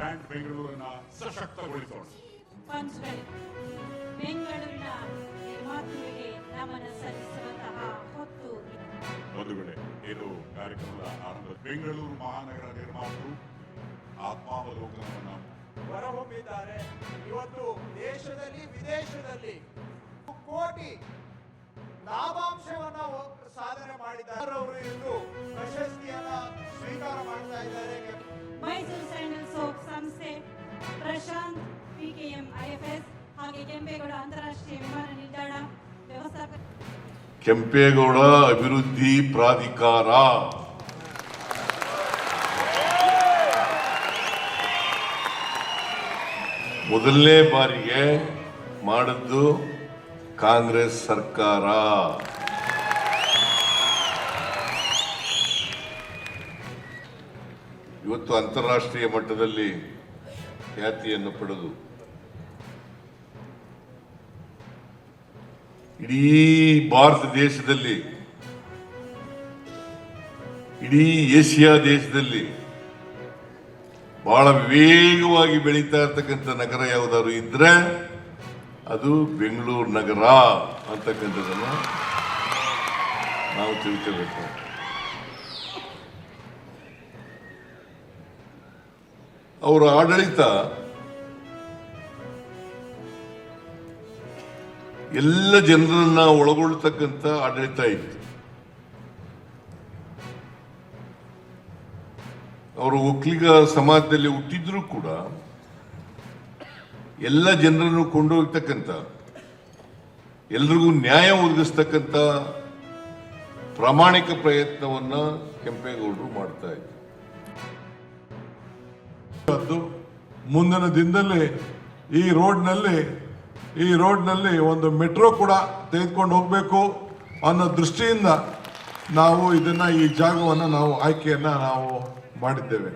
Brand ಬೆಂಗಳೂರನ್ನ ಸಶಕ್ತಗೊಳಿಸೋಣ. ಬೆಂಗಳೂರಿನ ನಿರ್ಮಾತೃವಿಗೆ ನಮನ ಸಲ್ಲಿಸುವಂತಹ ಹೊತ್ತು. ಬಂಧುಗಳೇ, ಇದು ಕಾರ್ಯಕ್ರಮದ ಆರಂಭ. ಬೆಂಗಳೂರು ಮಹಾನಗರ ನಿರ್ಮಾತೃ ಆತ್ಮಾವಲೋಕನವನ್ನು ಹೊರಹೊಮ್ಮಿದ್ದಾರೆ. ಇವತ್ತು ದೇಶದಲ್ಲಿ ವಿದೇಶದಲ್ಲಿ ಕೋಟಿ ಲಾಭಾಂಶವನ್ನ ಸಾಧನೆ ಮಾಡಿದ್ದಾರೆ. ಅವರು ಇಂದು ಪ್ರಶಸ್ತಿಯನ್ನ ಸ್ವೀಕಾರ ಮಾಡ್ತಾ ಇದ್ದಾರೆ. ಮೈಸೂರು ಸ್ಯಾಂಡಲ್ ಸೋಪ್ ಸಂಸ್ಥೆ, ಪ್ರಶಾಂತ್ PKM IFS ಹಾಗೆ ಕೆಂಪೇಗೌಡ ಅಂತಾರಾಷ್ಟ್ರೀಯ ವಿಮಾನ ನಿಲ್ದಾಣ ವ್ಯವಸ್ಥಾಪಕ, ಕೆಂಪೇಗೌಡ ಅಭಿವೃದ್ಧಿ ಪ್ರಾಧಿಕಾರ, ಮೊದಲನೇ ಬಾರಿಗೆ ಮಾಡಿದ್ದು ಕಾಂಗ್ರೆಸ್ ಸರ್ಕಾರ. ಇವತ್ತು ಅಂತಾರಾಷ್ಟ್ರೀಯ ಮಟ್ಟದಲ್ಲಿ ಖ್ಯಾತಿಯನ್ನು ಪಡೆದು ಇಡೀ ಭಾರತ ದೇಶದಲ್ಲಿ, ಇಡೀ ಏಷ್ಯಾ ದೇಶದಲ್ಲಿ ಬಹಳ ವೇಗವಾಗಿ ಬೆಳೀತಾ ಇರ್ತಕ್ಕಂಥ ನಗರ ಯಾವುದಾದ್ರು ಇದ್ರೆ ಅದು ಬೆಂಗಳೂರು ನಗರ ಅಂತಕ್ಕಂಥದ್ದನ್ನು ನಾವು ತಿಳ್ಕೋಬೇಕು. ಅವರ ಆಡಳಿತ ಎಲ್ಲ ಜನರನ್ನ ಒಳಗೊಳ್ತಕ್ಕಂಥ ಆಡಳಿತ ಇತ್ತು. ಅವರು ಒಕ್ಕಲಿಗ ಸಮಾಜದಲ್ಲಿ ಹುಟ್ಟಿದ್ರೂ ಕೂಡ ಎಲ್ಲ ಜನರನ್ನು ಕೊಂಡೋಗ್ತಕ್ಕಂಥ, ಎಲ್ರಿಗೂ ನ್ಯಾಯ ಒದಗಿಸ್ತಕ್ಕಂಥ ಪ್ರಾಮಾಣಿಕ ಪ್ರಯತ್ನವನ್ನ ಕೆಂಪೇಗೌಡರು ಮಾಡ್ತಾ ಇದ್ರು. ಮುಂದಿನ ದಿನದಲ್ಲಿ ಈ ರೋಡ್ನಲ್ಲಿ ಒಂದು ಮೆಟ್ರೋ ಕೂಡ ತೆಗೆದುಕೊಂಡು ಹೋಗಬೇಕು ಅನ್ನೋ ದೃಷ್ಟಿಯಿಂದ ನಾವು ಈ ಜಾಗವನ್ನು ನಾವು ಆಯ್ಕೆಯನ್ನ ನಾವು ಮಾಡಿದ್ದೇವೆ.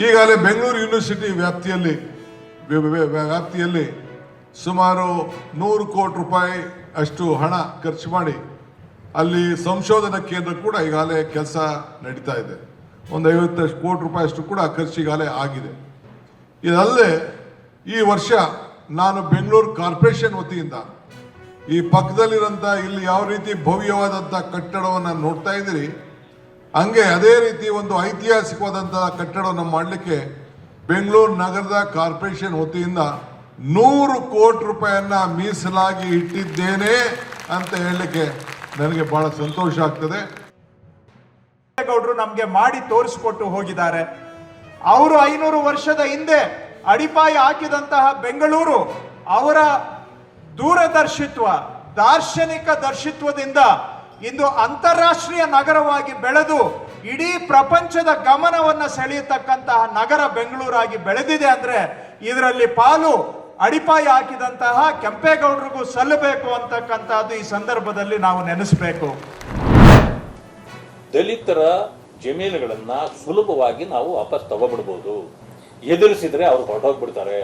ಈಗಾಗಲೇ ಬೆಂಗಳೂರು ಯೂನಿವರ್ಸಿಟಿ ವ್ಯಾಪ್ತಿಯಲ್ಲಿ ಸುಮಾರು 100 ಕೋಟಿ ರೂಪಾಯಿ ಅಷ್ಟು ಹಣ ಖರ್ಚು ಮಾಡಿ ಅಲ್ಲಿ ಸಂಶೋಧನಾ ಕೇಂದ್ರ ಕೂಡ ಈಗಾಗಲೇ ಕೆಲಸ ನಡೀತಾ ಇದೆ. ಒಂದು 50 ಕೋಟಿ ರೂಪಾಯಿ ಅಷ್ಟು ಕೂಡ ಖರ್ಚು ಈಗಾಗಲೇ ಆಗಿದೆ. ಇದಲ್ಲದೆ ಈ ವರ್ಷ ನಾನು ಬೆಂಗಳೂರು ಕಾರ್ಪೊರೇಷನ್ ವತಿಯಿಂದ ಈ ಪಕ್ಕದಲ್ಲಿರೋಂಥ ಇಲ್ಲಿ ಯಾವ ರೀತಿ ಭವ್ಯವಾದಂಥ ಕಟ್ಟಡವನ್ನು ನೋಡ್ತಾ ಇದ್ದೀರಿ, ಹಂಗೆ ಅದೇ ರೀತಿ ಒಂದು ಐತಿಹಾಸಿಕವಾದಂತಹ ಕಟ್ಟಡವನ್ನು ಮಾಡಲಿಕ್ಕೆ ಬೆಂಗಳೂರು ನಗರದ ಕಾರ್ಪೊರೇಷನ್ ವತಿಯಿಂದ 100 ಕೋಟಿ ರೂಪಾಯಿಯನ್ನ ಮೀಸಲಾಗಿ ಇಟ್ಟಿದ್ದೇನೆ ಅಂತ ಹೇಳಲಿಕ್ಕೆ ನನಗೆ ಬಹಳ ಸಂತೋಷ ಆಗ್ತದೆ. ಗೌಡರು ನಮ್ಗೆ ಮಾಡಿ ತೋರಿಸಿಕೊಟ್ಟು ಹೋಗಿದ್ದಾರೆ. ಅವರು 500 ವರ್ಷದ ಹಿಂದೆ ಅಡಿಪಾಯ ಹಾಕಿದಂತಹ ಬೆಂಗಳೂರು ಅವರ ದೂರದರ್ಶಿತ್ವ, ದಾರ್ಶನಿಕ ದರ್ಶಿತ್ವದಿಂದ ಇಂದು ಅಂತಾರಾಷ್ಟ್ರೀಯ ನಗರವಾಗಿ ಬೆಳೆದು ಇಡೀ ಪ್ರಪಂಚದ ಗಮನವನ್ನ ಸೆಳೆಯತಕ್ಕಂತಹ ನಗರ ಬೆಂಗಳೂರಾಗಿ ಬೆಳೆದಿದೆ. ಅಂದ್ರೆ ಇದರಲ್ಲಿ ಪಾಲು ಅಡಿಪಾಯ ಹಾಕಿದಂತಹ ಕೆಂಪೇಗೌಡರಿಗೂ ಸಲ್ಲಬೇಕು ಅಂತಕ್ಕಂಥದ್ದು ಈ ಸಂದರ್ಭದಲ್ಲಿ ನಾವು ನೆನೆಸಬೇಕು. ದಲಿತರ ಜಮೀನುಗಳನ್ನ ಸುಲಭವಾಗಿ ನಾವು ವಾಪಸ್ ತಗೋಬಿಡ್ಬೋದು. ಎದುರಿಸಿದ್ರೆ ಅವ್ರು ಹೊರಟೋಗ್ಬಿಡ್ತಾರೆ.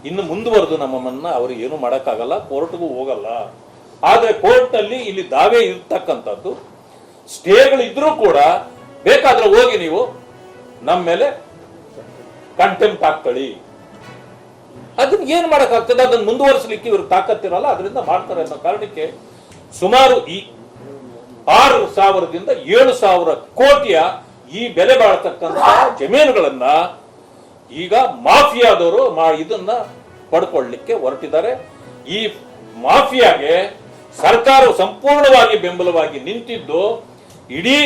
ಇನ್ನು ಮುಂದುವರೆದು ನಮ್ಮನ್ನ ಅವ್ರು ಏನು ಮಾಡೋಕ್ಕಾಗಲ್ಲ, ಕೋರ್ಟ್ಗೂ ಹೋಗಲ್ಲ. ಆದ್ರೆ ಕೋರ್ಟ್ನಲ್ಲಿ ಇಲ್ಲಿ ದಾವೆ ಇರ್ತಕ್ಕಂಥದ್ದು, ಸ್ಟೇಗಳಿದ್ರೂ ಕೂಡ ಬೇಕಾದ್ರೆ ಹೋಗಿ ನೀವು ನಮ್ಮ ಮೇಲೆ ಕಂಟೆಂಪ್ಟ್ ಹಾಕ್ತಳಿ. ಅದನ್ನ ಏನ್ ಮಾಡಕ್ಕಾಗ್ತದೆ? ಅದನ್ನ ಮುಂದುವರಿಸಲಿಕ್ಕೆ ಇವ್ರು ತಾಕತ್ತಿರಲ್ಲ, ಅದರಿಂದ ಮಾಡ್ತಾರೆ ಅನ್ನೋ ಕಾರಣಕ್ಕೆ ಸುಮಾರು ಈ 6,000ದಿಂದ 7,000 ಕೋಟಿಯ ಈ ಬೆಲೆ ಬಾಳತಕ್ಕಂಥ ಜಮೀನುಗಳನ್ನ ಈಗ ಮಾಫಿಯಾದವರು ಇದನ್ನ ಪಡ್ಕೊಳ್ಳಿಕ್ಕೆ ಹೊರಟಿದ್ದಾರೆ. ಈ ಮಾಫಿಯಾಗೆ ಸರ್ಕಾರವು ಸಂಪೂರ್ಣವಾಗಿ ಬೆಂಬಲವಾಗಿ ನಿಂತಿದ್ದು ಇಡೀ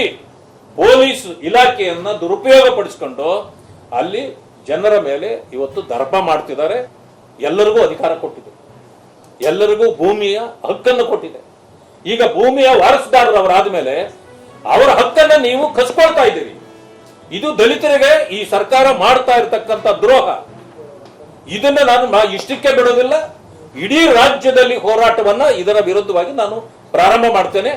ಪೊಲೀಸ್ ಇಲಾಖೆಯನ್ನ ದುರುಪಯೋಗ ಪಡಿಸಿಕೊಂಡು ಅಲ್ಲಿ ಜನರ ಮೇಲೆ ಇವತ್ತು ದರ್ಪ ಮಾಡ್ತಿದ್ದಾರೆ. ಎಲ್ಲರಿಗೂ ಅಧಿಕಾರ ಕೊಟ್ಟಿದೆ, ಎಲ್ಲರಿಗೂ ಭೂಮಿಯ ಹಕ್ಕನ್ನು ಕೊಟ್ಟಿದೆ. ಈಗ ಭೂಮಿಯ ವಾರಸುದಾರರವರಾದ ಮೇಲೆ ಅವರ ಹಕ್ಕನ್ನ ನೀವು ಕಸ್ಕೊಳ್ತಾ ಇದ್ದೀರಿ. ಇದು ದಲಿತರಿಗೆ ಈ ಸರ್ಕಾರ ಮಾಡ್ತಾ ಇರತಕ್ಕಂತ ದ್ರೋಹ. ಇದನ್ನ ನಾನು ಇಷ್ಟಕ್ಕೆ ಬಿಡೋದಿಲ್ಲ. ಇಡೀ ರಾಜ್ಯದಲ್ಲಿ ಹೋರಾಟವನ್ನ ಇದರ ವಿರುದ್ಧವಾಗಿ ನಾನು ಪ್ರಾರಂಭ ಮಾಡ್ತೇನೆ.